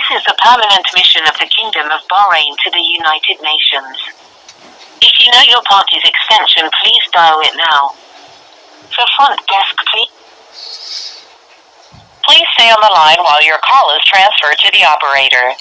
This is the permanent mission of the Kingdom of Bahrain to the United Nations. If you know your party's extension, please dial it now. For front desk, please. Please stay on the line while your call is transferred to the operator.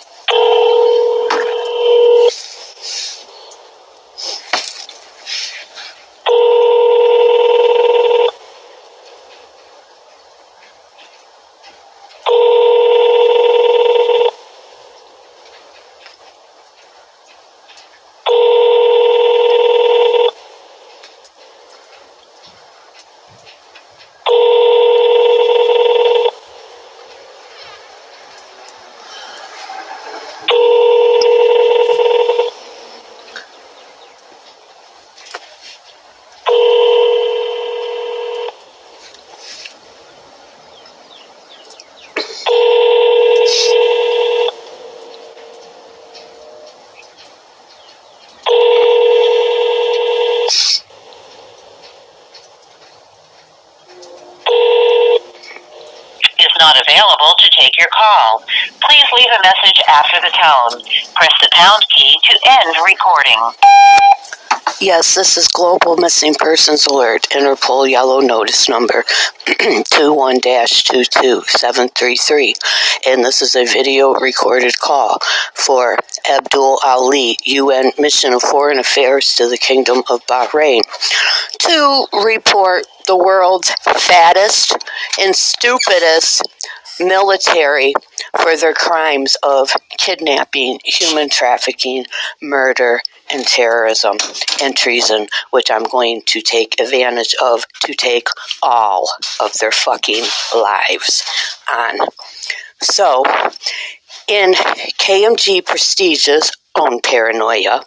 Not available to take your call. Please leave a message after the tone. Press the pound key to end recording. Yes, this is Global Missing Persons Alert, Interpol Yellow Notice number 21-22733. And this is a video recorded call for Abdul Ali, UN Mission of Foreign Affairs to the Kingdom of Bahrain, to report the world's fattest and stupidest military for their crimes of kidnapping, human trafficking, murder, and terrorism and treason, which I'm going to take advantage of to take all of their fucking lives on. So, in KMG Prestige's own Paranoia,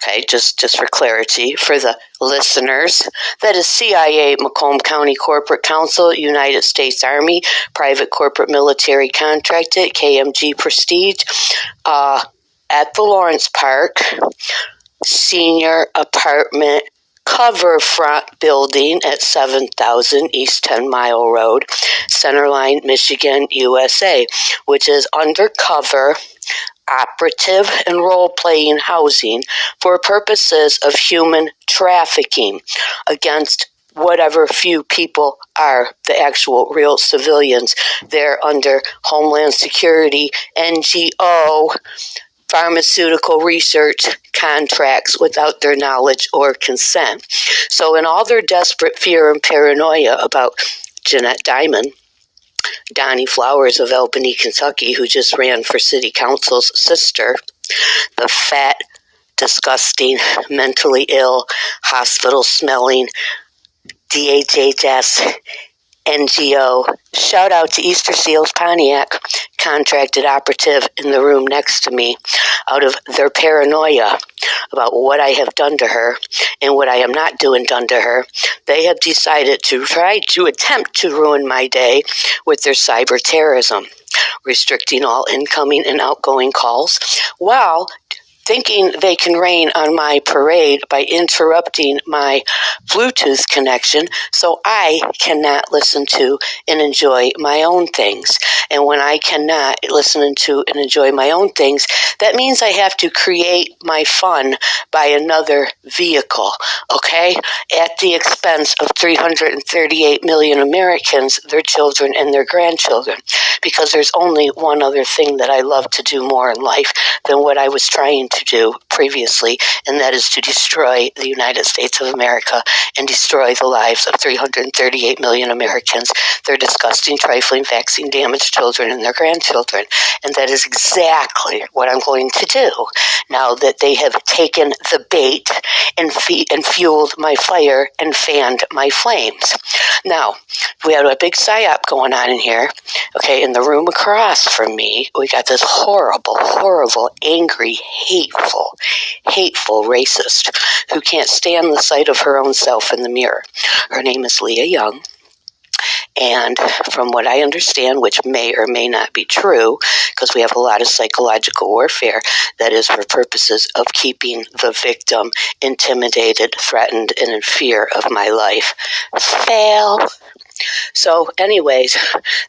okay, just for clarity for the listeners, that is CIA, Macomb County Corporate Council, United States Army, private corporate military contracted, KMG Prestige, at the Lawrence Park, senior apartment cover front building at 7000 East 10 Mile Road, Centerline, Michigan, USA, which is undercover, operative, and role-playing housing for purposes of human trafficking against whatever few people are the actual real civilians. They're under Homeland Security, NGO, pharmaceutical research contracts without their knowledge or consent. So in all their desperate fear and paranoia about Jeanette Diamond, Donnie Flowers of Albany, Kentucky, who just ran for city council's sister, the fat, disgusting, mentally ill, hospital-smelling DHHS NGO, shout out to Easter Seals Pontiac, contracted operative in the room next to me, out of their paranoia about what I have done to her and what I am not doing done to her. They have decided to try to attempt to ruin my day with their cyber terrorism, restricting all incoming and outgoing calls, while thinking they can rain on my parade by interrupting my Bluetooth connection so I cannot listen to and enjoy my own things. And when I cannot listen to and enjoy my own things, that means I have to create my fun by another vehicle, okay? At the expense of 338 million Americans, their children, and their grandchildren. Because there's only one other thing that I love to do more in life than what I was trying to do previously, and that is to destroy the United States of America and destroy the lives of 338 million Americans, their disgusting, trifling, vaccine-damaged children and their grandchildren. And that is exactly what I'm going to do now that they have taken the bait and fueled my fire and fanned my flames. Now, we had a big psyop going on in here, okay, in the room across from me. We got this horrible, angry, hateful racist who can't stand the sight of her own self in the mirror. Her name is Leah Young. And from what I understand, which may or may not be true, because we have a lot of psychological warfare that is for purposes of keeping the victim intimidated, threatened, and in fear of my life. Fail. So anyways,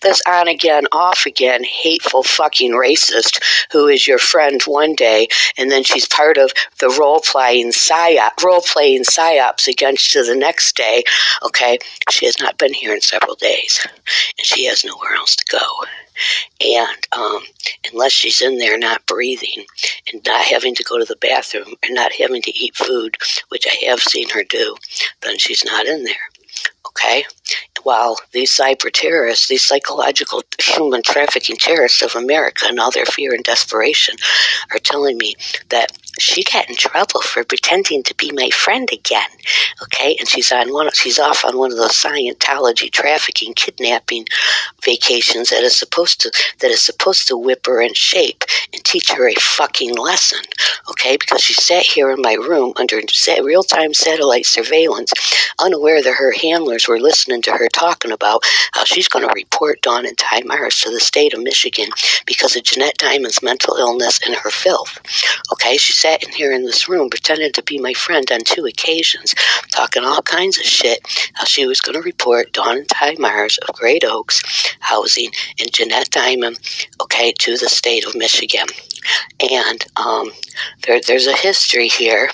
this on again, off again, hateful fucking racist who is your friend one day, and then she's part of the role-playing psyops against you the next day, okay? She has not been here in several days, and she has nowhere else to go. And unless she's in there not breathing and not having to go to the bathroom and not having to eat food, which I have seen her do, then she's not in there. Okay? While these cyber terrorists, these psychological human trafficking terrorists of America and all their fear and desperation are telling me that she got in trouble for pretending to be my friend again. Okay? And she's off on one of those Scientology trafficking, kidnapping vacations that is supposed to whip her in shape and teach her a fucking lesson. Okay? Because she sat here in my room under real-time satellite surveillance, unaware that her handlers were listening to her talking about how she's going to report Dawn and Ty Mars to the state of Michigan because of Jeanette Diamond's mental illness and her filth. Okay, she sat in here in this room pretending to be my friend on 2 occasions, talking all kinds of shit, how she was going to report Dawn and Ty Mars of Great Oaks Housing and Jeanette Diamond, okay, to the state of Michigan. And there's a history here.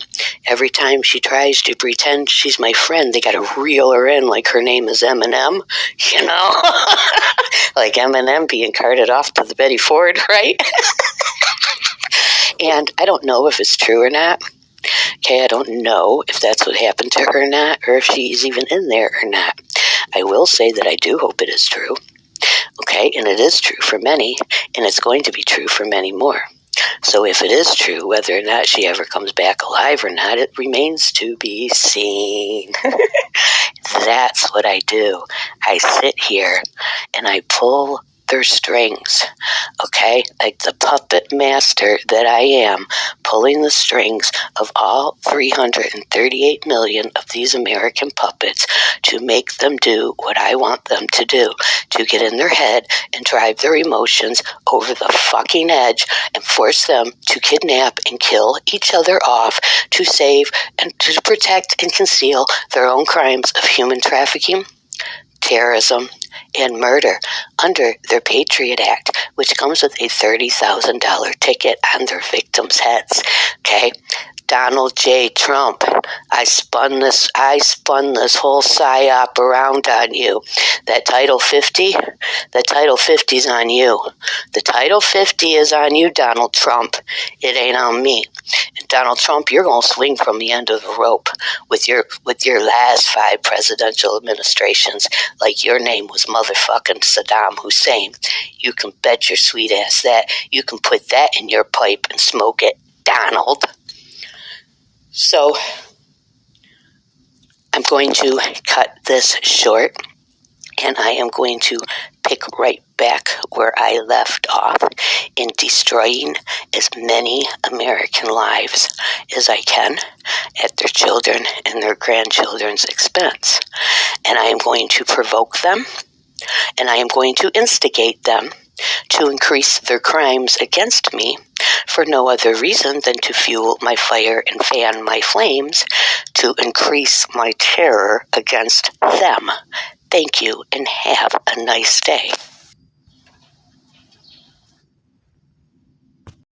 Every time she tries to pretend she's my friend, they got to reel her in like her name is Eminem, you know? Like Eminem being carted off to the Betty Ford, right? And I don't know if it's true or not. Okay, I don't know if that's what happened to her or not, or if she's even in there or not. I will say that I do hope it is true. Okay, and it is true for many, and it's going to be true for many more. So if it is true, whether or not she ever comes back alive or not, it remains to be seen. That's what I do. I sit here and I pull their strings, okay? Like the puppet master that I am, pulling the strings of all 338 million of these American puppets to make them do what I want them to do, to get in their head and drive their emotions over the fucking edge and force them to kidnap and kill each other off to save and to protect and conceal their own crimes of human trafficking, terrorism, and murder under their Patriot Act, which comes with a $30,000 ticket on their victims' heads. Okay? Donald J. Trump, I spun this whole psyop around on you. That Title 50 is on you. The Title 50 is on you, Donald Trump. It ain't on me. And Donald Trump, you're going to swing from the end of the rope with your last 5 presidential administrations like your name was motherfucking Saddam Hussein. You can bet your sweet ass that. You can put that in your pipe and smoke it, Donald. So, I'm going to cut this short, and I am going to pick right back where I left off in destroying as many American lives as I can at their children and their grandchildren's expense. And I am going to provoke them, and I am going to instigate them to increase their crimes against me for no other reason than to fuel my fire and fan my flames to increase my terror against them. Thank you and have a nice day.